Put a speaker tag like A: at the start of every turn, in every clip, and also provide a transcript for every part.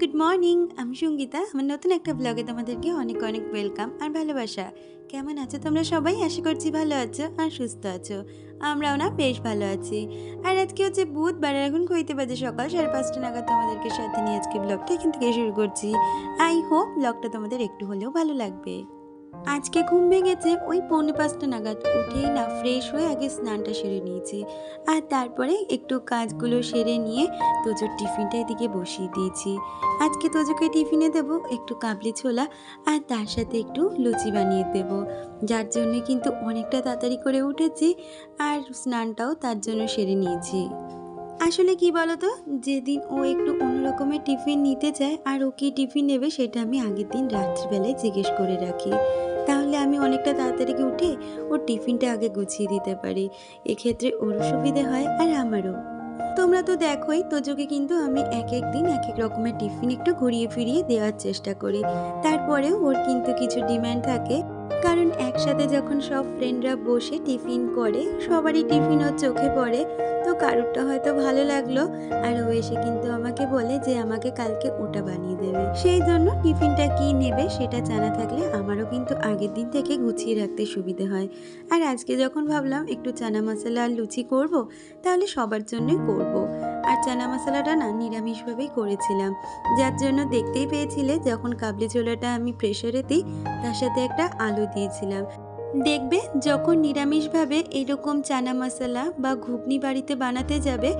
A: Good morning. আমি সঙ্গীতা। আমার নতুন একটা ব্লগে তোমাদেরকে অনেক অনেক ওয়েলকাম আর ভালোবাসা। কেমন আছো তোমরা সবাই? আশা করছি ভালো আছো আর সুস্থ আছো। আমরাও না বেশ ভালো আছি। আর আজকে হচ্ছে বুধবার, এখন ঘড়িতে বাজে সকাল 5:30 নাগাদ। তোমাদেরকে সাথে নিয়ে আজকে ব্লগটা এখান থেকে শুরু করছি। আই হোপ ব্লগটা তোমাদের একটু হলেও ভালো লাগবে। আজকে ঘুম ভেঙেছে ওই 4:45 নাগাদ। উঠেই না ফ্রেশ হয়ে আগে স্নানটা সেরে নিয়েছি, আর তারপরে একটু কাজগুলো সেরে নিয়ে তোজোর টিফিনটা এদিকে বসিয়ে দিয়েছি। আজকে তোজোকে টিফিনে দেবো একটু কাবলি ছোলা, আর তার সাথে একটু লুচি বানিয়ে দেব, যার জন্য কিন্তু অনেকটা তাড়াতাড়ি করে উঠেছি, আর স্নানটাও তার জন্য সেরে নিয়েছি। আসলে কি বলতো, যেদিন ও একটু অন্য রকমের টিফিন নিতে চায় আর ও কি টিফিন নেবে সেটা আমি আগের দিন রাত্রিবেলায় জিজ্ঞেস করে রাখি, তাহলে আমি অনেকটা তাড়াতাড়ি উঠে ওর টিফিনটা আগে গুছিয়ে দিতে পারি। এক্ষেত্রে ওরও সুবিধে হয় আর আমারও। তোমরা তো দেখোই, তোজোকে কিন্তু আমি এক এক দিন এক এক রকমের টিফিন একটু ঘুরিয়ে ফিরিয়ে দেওয়ার চেষ্টা করি। তারপরেও ওর কিন্তু কিছু ডিমান্ড থাকে, কারণ একসাথে যখন সব ফ্রেন্ডরা বসে টিফিন করে সবারই টিফিন ওর চোখে পড়ে। তো কারোরটা হয়তো ভালো লাগলো, আর ও এসে কিন্তু আমাকে বলে যে আমাকে কালকে ওটা বানিয়ে দেবে। সেই জন্য টিফিনটা কি নেবে সেটা জানা থাকলে আমারও কিন্তু আগের দিন থেকে গুছিয়ে রাখতে সুবিধে হয়। আর আজকে যখন ভাবলাম একটু চানা মশলা আর লুচি করব, তাহলে সবার জন্যই করব। আর চানা মশলাটা না নিরামিষভাবেই করেছিলাম, যার জন্য দেখতেই পেয়েছিলে যখন কাবলি ছোলাটা আমি প্রেসারে দিই তার সাথে একটা আলু দিয়েছিলাম। দেখবে যখন নিরামিষভাবে এরকম চানা মশলা বা ঘুগনি বাড়িতে বানাতে যাবে,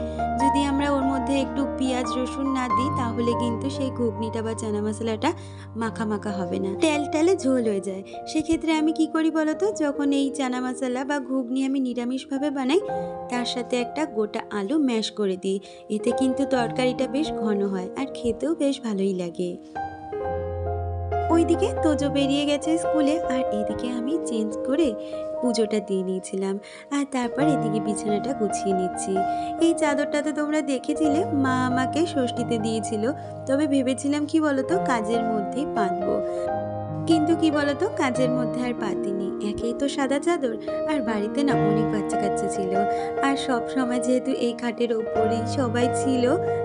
A: যদি আমরা ওর মধ্যে একটু পেঁয়াজ রসুন না দিই তাহলে কিন্তু সেই ঘুগনিটা বা চানা মশলাটা মাখা মাখা হবে না, তেল তেলে ঝোল হয়ে যায়। সেক্ষেত্রে আমি কি করি বলতো, যখন এই চানা মশলা বা ঘুগনি আমি নিরামিষভাবে বানাই তার সাথে একটা গোটা আলু ম্যাশ করে দিই। এতে কিন্তু তরকারিটা বেশ ঘন হয় আর খেতেও বেশ ভালোই লাগে। ওইদিকে তোজো বেরিয়ে গেছে স্কুলে, আর এদিকে আমি চেঞ্জ করে পুজোটা দিয়ে নিয়েছিলাম, আর তারপর এদিকে বিছানাটা গুছিয়ে নিচ্ছি। এই চাদরটা তো তোমরা দেখেছিলে, মা আমাকে ষষ্ঠীতে দিয়েছিল। তবে ভেবেছিলাম কি বলতো, কাজের মধ্যেই বাঁধবো, কিন্তু কি বলতো কাজের মধ্যে আর পাতিনি। একেই তো সাদা চাদর, আর বাড়িতে না অনেক বাচ্চা কাচ্চা ছিল, আর সব সময় যেহেতু এই খাটের ওপরেই সবাই ছিল,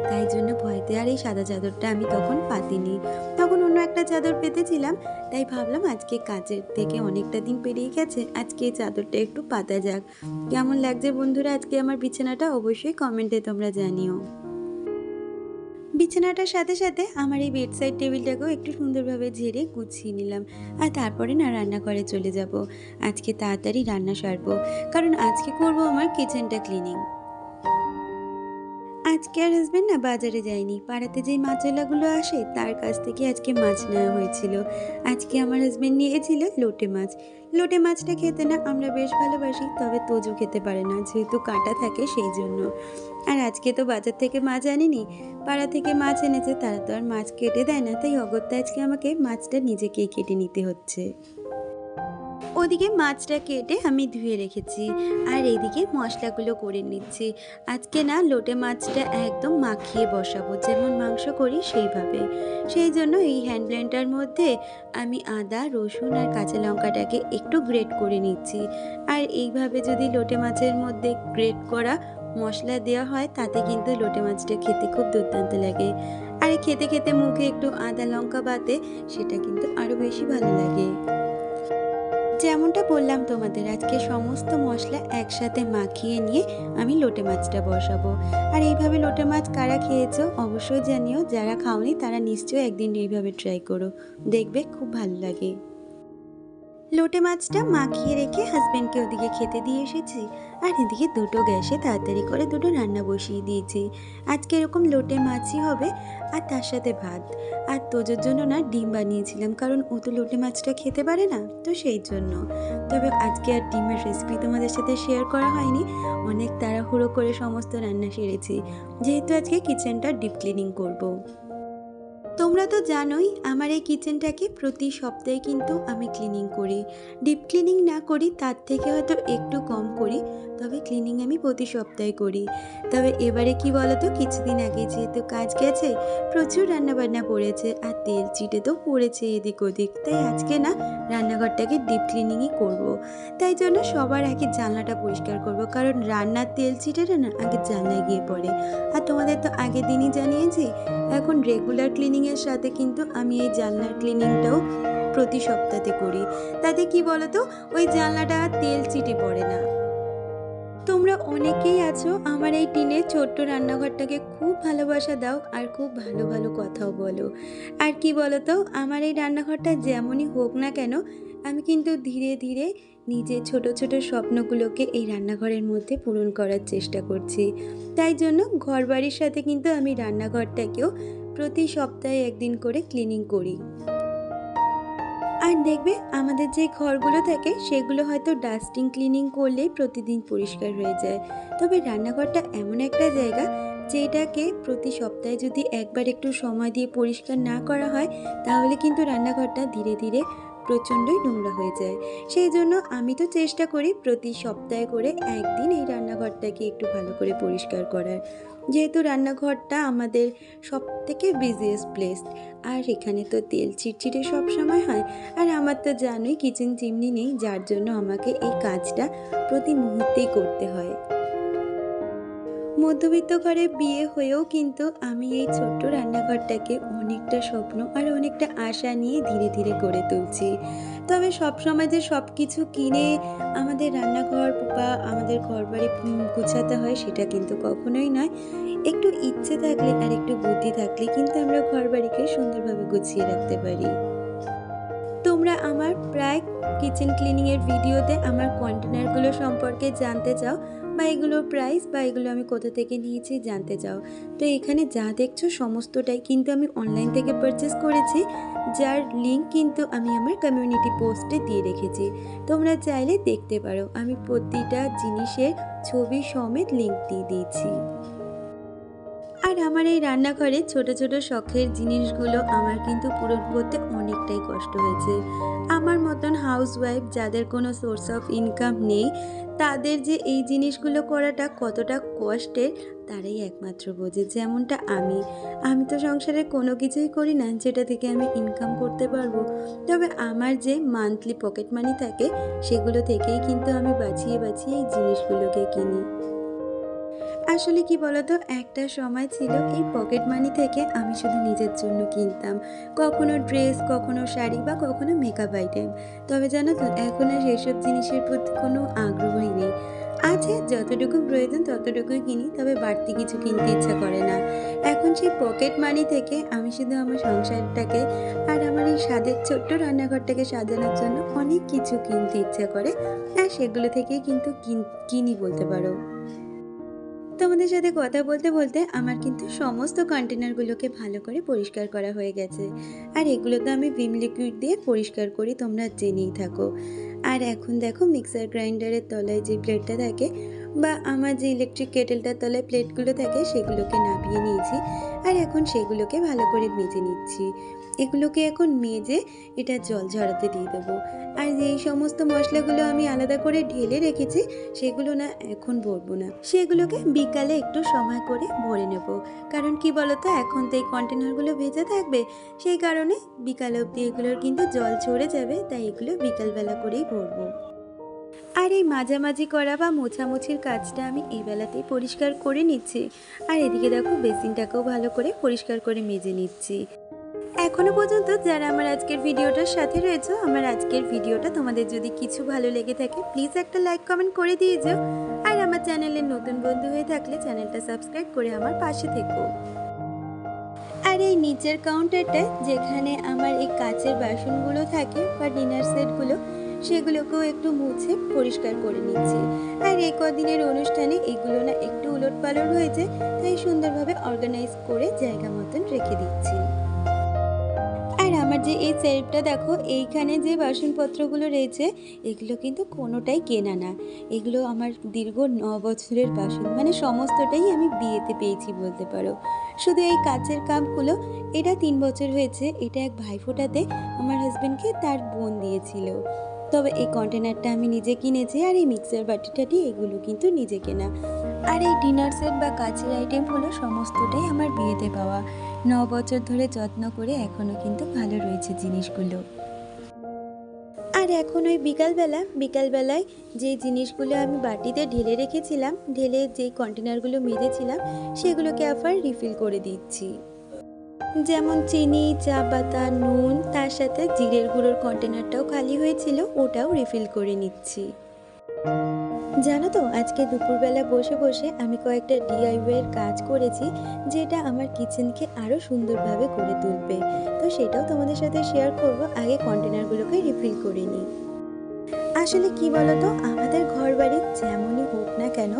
A: তাই জন্য ভয়তে আর এই সাদা চাদরটা আমি তখন পাতিনি। তখন অন্য একটা চাদর পেতেছিলাম, তাই ভাবলাম আজকে কাজের থেকে অনেকটা দিন পেরিয়ে গেছে, আজকে এই চাদরটা একটু পাতা যাক। কেমন লাগছে বন্ধুরা আজকে আমার বিছানাটা, অবশ্যই কমেন্টে তোমরা জানিও। বিছানাটার সাথে সাথে আমার এই বেডসাইড টেবিলটাকেও একটু সুন্দরভাবে ঝেড়ে গুছিয়ে নিলাম, আর তারপরে না রান্নাঘরে চলে যাব। আজকে তাড়াতাড়ি রান্না সারবো, কারণ আজকে করব আমার কিচেনটা ক্লিনিং। আজকে আর হাজবেন্ড না বাজারে যায়নি, পাড়াতে যেই মাছওয়ালাগুলো আসে তার কাছ থেকে আজকে মাছ নেওয়া হয়েছিল। আজকে আমার হাজবেন্ড নিয়েছিল লোটে মাছ। লোটে মাছটা খেতে না আমরা বেশ ভালোবাসি, তবে তোজো খেতে পারে না, যেহেতু কাঁটা থাকে সেই জন্য। আর আজকে তো বাজার থেকে মাছ আনিনি, পাড়া থেকে মাছ এনেছে, তারা তো আর মাছ কেটে দেয় না, তাই অগত্যা আজকে আমাকে মাছটা নিজেকেই কেটে নিতে হচ্ছে। ওদিকে মাছটা কেটে আমি ধুয়ে রেখেছি, আর এইদিকে মশলাগুলো করে নিচ্ছি। আজকে না লোটে মাছটা একদম মাখিয়ে বসাবো, যেমন মাংস করি সেইভাবে। সেই জন্য এই হ্যান্ড ব্লেন্ডার মধ্যে আমি আদা রসুন আর কাঁচা লঙ্কাটাকে একটু গ্রেট করে নিচ্ছি। আর এইভাবে যদি লোটে মাছের মধ্যে গ্রেট করা মশলা দেওয়া হয়, তাতে কিন্তু লোটে মাছটা খেতে খুব দুর্দান্ত লাগে। আর খেতে খেতে মুখে একটু আদা লঙ্কা বাতে, সেটা কিন্তু আরও বেশি ভালো লাগে। যেমনটা বললাম তোমাদের, আজকে সমস্ত মশলা একসাথে মাখিয়ে নিয়ে আমি লোটে মাছটা বসাবো। আর এইভাবে লোটে মাছ কারা খেয়েছো অবশ্যই জানিও, যারা খাওনি তারা নিশ্চয়ই একদিন এইভাবে ট্রাই করো, দেখবে খুব ভালো লাগে। লোটে মাছটা মাখিয়ে রেখে হাজবেন্ডকে ওদিকে খেতে দিয়ে এসেছি, আর এদিকে দুটো গ্যাসে তাড়াতাড়ি করে দুটো রান্না বসিয়ে দিয়েছি। আজকে এরকম লোটে মাছই হবে, আর তার সাথে ভাত। আর তোজোর জন্য না ডিম বানিয়েছিলাম, কারণ ও তো লোটে মাছটা খেতে পারে না, তো সেই জন্য। তবে আজকে আর ডিমের রেসিপি তোমাদের সাথে শেয়ার করা হয়নি, অনেক তাড়াহুড়ো করে সমস্ত রান্না সেরেছি, যেহেতু আজকে কিচেনটা ডিপ ক্লিনিং করব। তোমরা তো জানোই আমার এই কিচেনটাকে প্রতি সপ্তাহে কিন্তু আমি ক্লিনিং করি। ডিপ ক্লিনিং না করি তার থেকে হয়তো একটু কম করি, তবে ক্লিনিং আমি প্রতি সপ্তাহে করি। তবে এবারে কি বলতো, কিছুদিন আগে যেহেতু কাজ গেছে, প্রচুর রান্নাবান্না পড়েছে, আর তেল চিটে তো পড়েছে এদিক ওদিক, তাই আজকে না রান্নাঘরটাকে ডিপ ক্লিনিংই করব। তাই জন্য সবার আগে জানলাটা পরিষ্কার করব, কারণ রান্নার তেল চিটেটা না আগে জানলায় গিয়ে পড়ে। আর তোমাদের তো আগের দিনই জানিয়েছি এখন রেগুলার ক্লিনিংয়ের সাথে কিন্তু আমি এই জানলার ক্লিনিংটাও প্রতি সপ্তাহে করি। তাতে কি বলতো, ওই জানলাটা আর তেল চিটে পড়ে না। তোমরা অনেকেই আছো আমার এই টিনের ছোট্ট রান্নাঘরটাকে খুব ভালোবাসা দাও আর খুব ভালো ভালো কথাও বলো। আর কি বলতো, আমার এই রান্নাঘরটা যেমনই হোক না কেন, আমি কিন্তু ধীরে ধীরে নিজের ছোট ছোট স্বপ্নগুলোকে এই রান্নাঘরের মধ্যে পূরণ করার চেষ্টা করছি। তাই জন্য ঘরবাড়ির সাথে কিন্তু আমি রান্নাঘরটাকেও প্রতি সপ্তাহে একদিন করে ক্লিনিং করি। আর দেখবে আমাদের যে ঘরগুলো থাকে সেগুলো হয়তো ডাস্টিং ক্লিনিং করলেই প্রতিদিন পরিষ্কার হয়ে যায়, তবে রান্নাঘরটা এমন একটা জায়গা যেটাকে প্রতি সপ্তাহে যদি একবার একটু সময় দিয়ে পরিষ্কার না করা হয়, তাহলে কিন্তু রান্নাঘরটা ধীরে ধীরে প্রচণ্ডই নোংরা হয়ে যায়। সেই জন্য আমি তো চেষ্টা করি প্রতি সপ্তাহে করে একদিন এই রান্নাঘরটাকে একটু ভালো করে পরিষ্কার করার, যেহেতু রান্নাঘরটা আমাদের সব থেকে বিজিয়েস্ট প্লেস। আর এখানে তো তেল চিটচিটে সব সময় হয়, আর আমার তো জানোই কিচেন চিমনি নেই, যার জন্য আমাকে এই কাজটা প্রতি মুহূর্তেই করতে হয়। মধ্যবিত্ত ঘরে বিয়ে হয়েও কিন্তু আমি এই ছোট্ট রান্নাঘরটাকে অনেকটা স্বপ্ন আর অনেকটা আশা নিয়ে ধীরে ধীরে গড়ে তুলছি। তবে সবসময় যে সব কিছু কিনে আমাদের রান্নাঘর বা আমাদের ঘরবাড়ি গুছাতে হয় সেটা কিন্তু কখনোই নয়। একটু ইচ্ছে থাকলে আর একটু বুদ্ধি থাকলে কিন্তু আমরা ঘরবাড়িকে সুন্দরভাবে গুছিয়ে রাখতে পারি। তোমরা আমার প্রায় কিচেন ক্লিনিংয়ের ভিডিওতে আমার কন্টেনারগুলো সম্পর্কে জানতে চাও, বা এগুলোর প্রাইস বা এগুলো আমি কোথা থেকে নিয়েছি জানতে চাও। তো এখানে যা দেখছো সমস্তটাই কিন্তু আমি অনলাইন থেকে পারচেস করেছি, যার লিঙ্ক কিন্তু আমি আমার কমিউনিটি পোস্টে দিয়ে রেখেছি। তোমরা চাইলে দেখতে পারো, আমি প্রতিটা জিনিসের ছবি সমেত লিঙ্ক দিয়ে দিয়েছি। আর আমার এই রান্নাঘরে ছোট ছোট শখের জিনিসগুলো আমার কিন্তু পূরণ করতে অনেকটাই কষ্ট হয়েছে। আমার মতন হাউসওয়াইফ যাদের কোনো সোর্স অফ ইনকাম নেই, তাদের যে এই জিনিসগুলো করাটা কতটা কষ্টের তারাই একমাত্র বোঝে। যেমনটা আমি তো সংসারে কোনো কিছুই করি না যেটা থেকে আমি ইনকাম করতে পারবো, তবে আমার যে মান্থলি পকেট মানি থাকে সেগুলো থেকেই কিন্তু আমি বাঁচিয়ে বাঁচিয়ে এই জিনিসগুলোকে কিনি। আসলে কি বলতো, একটা সময় ছিল এই পকেট মানি থেকে আমি শুধু নিজের জন্য কিনতাম, কখনো ড্রেস, কখনো শাড়ি বা কখনো মেকআপ আইটেম। তবে জানো তো, এখন আর সেসব জিনিসের প্রতি কোনো আগ্রহই নেই। আছে যতটুকু প্রয়োজন ততটুকুই কিনি, তবে বাড়তি কিছু কিনতে ইচ্ছা করে না। এখন সেই পকেট মানি থেকে আমি শুধু আমার সংসারটাকে আর আমার এই স্বাদের ছোট্ট রান্নাঘরটাকে সাজানোর জন্য অনেক কিছু কিনতে ইচ্ছা করে, আর সেগুলো থেকেই কিন্তু কিনি বলতে পারো। তোমাদের সাথে কথা বলতে বলতে আমার কিন্তু সমস্ত কন্টেনারগুলোকে ভালো করে পরিষ্কার করা হয়ে গেছে। আর এগুলো তো আমি ভিম লিকুইড দিয়ে পরিষ্কার করি, তোমরা জেনেই থাকো। আর এখন দেখো, মিক্সার গ্রাইন্ডারের তলায় যে প্লেটটা থাকে বা আমার যে ইলেকট্রিক কেটেলটার তলায় প্লেটগুলো থাকে সেগুলোকে নামিয়ে নিয়েছি। আর এখন সেগুলোকে ভালো করে মেজে নিচ্ছি। এগুলোকে এখন মেজে এটা জল ঝরাতে দিয়ে দেবো। আর যেই সমস্ত মশলাগুলো আমি আলাদা করে ঢেলে রেখেছি সেগুলো না এখন ভরবো না, সেগুলোকে বিকালে একটু সময় করে ভরে নেব। কারণ কি বলতো, এখন তো এই কন্টেনারগুলো ভেজা থাকবে, সেই কারণে বিকাল অবধি এগুলোর কিন্তু জল ঝরে যাবে, তাই এগুলো বিকালবেলা করেই ভরবো। আর এই মাঝামাঝি করা বা মোছামুছির কাজটা আমি এই বেলাতেই পরিষ্কার করে নিচ্ছি। আর এদিকে দেখো, বেসিনটাকেও ভালো করে পরিষ্কার করে মেজে নিচ্ছি। এখনো পর্যন্ত যারা আমার আজকের ভিডিওটার সাথে রয়েছে, আমার আজকের ভিডিওটা তোমাদের যদি কিছু ভালো লেগে থাকে প্লিজ একটা লাইক কমেন্ট করে দিয়ে যাও। আর আমার চ্যানেলের নতুন বন্ধু হয়ে থাকলে চ্যানেলটা সাবস্ক্রাইব করে আমার পাশে থেকো। আর এই নিচের কাউন্টারটা যেখানে আমার এই কাচের বাসনগুলো থাকে বা ডিনার সেটগুলো, সেগুলোকেও একটু মুছে পরিষ্কার করে নিচ্ছি। আর এই কদিনের অনুষ্ঠানে এগুলো না একটু উলটপালট হয়েছে, তাই সুন্দরভাবে অর্গানাইজ করে জায়গা মতন রেখে দিচ্ছি। আর আমার যে এই সেলফটা দেখো, এইখানে যে বাসনপত্রগুলো রয়েছে এগুলো কিন্তু কোনোটাই কেনা না। এগুলো আমার দীর্ঘ 9 বছরের বাসন, মানে সমস্তটাই আমি বিয়েতে পেয়েছি বলতে পারো। শুধু এই কাচের কাপগুলো, এটা 3 বছর হয়েছে, এটা এক ভাইফোঁটাতে আমার হাজবেন্ডকে তার বোন দিয়েছিল। তবে এই কন্টেনারটা আমি নিজে কিনেছি, আর এই মিক্সার বাটি টাটি এগুলো কিন্তু নিজে কেনা। আর এই ডিনার সেট বা কাচের আইটেমগুলো সমস্তটাই আমার বিয়েতে পাওয়া। 9 বছর ধরে যত্ন করে এখনও কিন্তু ভালো রয়েছে জিনিসগুলো। আর এখন ওই বিকালবেলায় যে জিনিসগুলো আমি বাটিতে ঢেলে রেখেছিলাম, ঢেলে যেই কন্টেনারগুলো মেজেছিলাম সেগুলোকে আবার রিফিল করে দিচ্ছি। যেমন চিনি, চা পাতা, নুন, তার সাথে জিরের গুঁড়োর কন্টেনারটাও খালি হয়েছিল, ওটাও রিফিল করে নিচ্ছি। জানো তো, আজকে দুপুরবেলা বসে বসে আমি কয়েকটা ডিআইওয়াই এর কাজ করেছি, যেটা আমার কিচেনকে আরও সুন্দরভাবে করে তুলবে। তো সেটাও তোমাদের সাথে শেয়ার করব। আগে কন্টেনারগুলোকে রিফিল করে নিই। আসলে কি বলতো, আমাদের ঘরবাড়ি যেমনই হোক না কেন,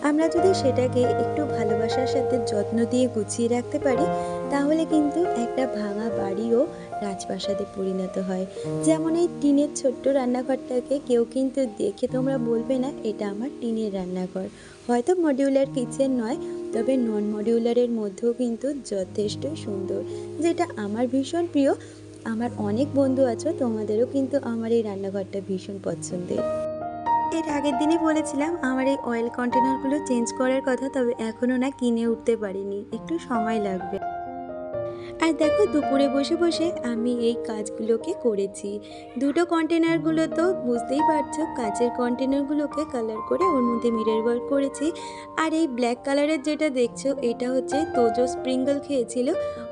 A: আমরা যদি সেটাকে একটু ভালোবাসার সাথে যত্ন দিয়ে গুছিয়ে রাখতে পারি, তাহলে কিন্তু একটা ভাঙা বাড়িও রাজপ্রাসাদে পরিণত হয়। যেমন এই টিনের ছোট্ট রান্নাঘরটাকে কেউ কিন্তু দেখে তোমরা বলবে না এটা আমার টিনের রান্নাঘর। হয়তো মডিউলার কিচেন নয়, তবে নন মডিউলারের মধ্যেও কিন্তু যথেষ্টই সুন্দর, যেটা আমার ভীষণ প্রিয়। আমার অনেক বন্ধু আছো, তোমাদেরও কিন্তু আমার এই রান্নাঘরটা ভীষণ পছন্দের। এর আগের দিনই বলেছিলাম আমার এই অয়েল কন্টেনারগুলো চেঞ্জ করার কথা, তবে এখনও না কিনে উঠতে পারিনি, একটু সময় লাগবে। আর দেখো, দুপুরে বসে বসে আমি এই কাজগুলোকে করেছি। দুটো কন্টেনারগুলো তো বুঝতেই পারছো, কাচের কন্টেনারগুলোকে কালার করে ওর মধ্যে মিরর ওয়ার্ক করেছি। আর এই ব্ল্যাক কালারের যেটা দেখছো, এটা হচ্ছে তোজো স্প্রিঙ্গল খেয়েছিল,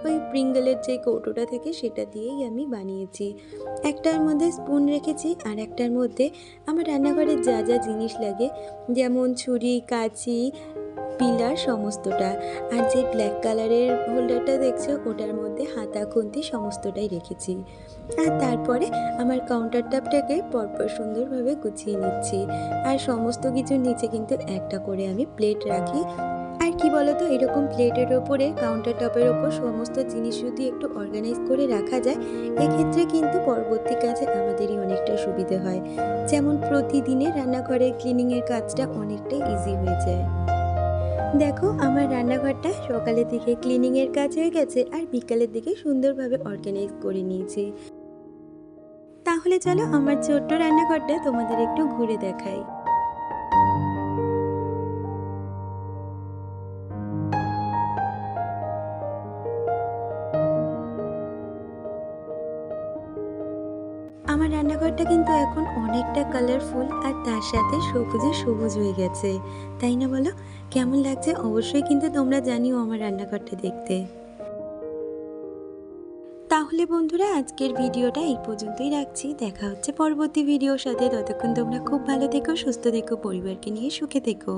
A: ওই প্রিঙ্গলের যে কৌটোটা থেকে সেটা দিয়েই আমি বানিয়েছি। একটার মধ্যে স্পুন রেখেছি, আর একটার মধ্যে আমার রান্নাঘরে যা যা জিনিস লাগে, যেমন ছুরি, কাঁচি, পিলার, সমস্তটা। আর যে ব্ল্যাক কালারের হোল্ডারটা দেখছো, ওটার মধ্যে হাতা, খুন্তি সমস্তটাই রেখেছি। আর তারপরে আমার কাউন্টার টপটাকে পরপর সুন্দরভাবে গুছিয়ে নিচ্ছি। আর সমস্ত কিছুর নিচে কিন্তু একটা করে আমি প্লেট রাখি। আর কি বলতো, এরকম প্লেটের ওপরে, কাউন্টার টপের ওপর সমস্ত জিনিস যদি একটু অর্গানাইজ করে রাখা যায়, এক্ষেত্রে কিন্তু পরবর্তী কাজে আমাদেরই অনেকটা সুবিধে হয়। যেমন প্রতিদিনের রান্নাঘরের ক্লিনিংয়ের কাজটা অনেকটাই ইজি হয়ে যায়। দেখো, আমার রান্নাঘরটা সকালের দিকে ক্লিনিংয়ের কাজ হয়ে গেছে, আর বিকালের দিকে সুন্দরভাবে অর্গানাইজ করে নিয়েছি। তাহলে চলো আমার ছোট্ট রান্নাঘরটা তোমাদের একটু ঘুরে দেখাই। আমার রান্নাঘরটা কিন্তু এখন অনেকটা কালারফুল, আর তার সাথে সবুজে সবুজ হয়ে গেছে, তাই না বলো? কেমন লাগছে অবশ্যই কিন্তু তোমরা জানিও আমার রান্নাঘরটা দেখতে। তাহলে বন্ধুরা, আজকের ভিডিওটা এই পর্যন্তই রাখছি। দেখা হচ্ছে পরবর্তী ভিডিওর সাথে। ততক্ষণ তোমরা খুব ভালো থেকো, সুস্থ থেকো, পরিবারকে নিয়ে সুখে থেকো।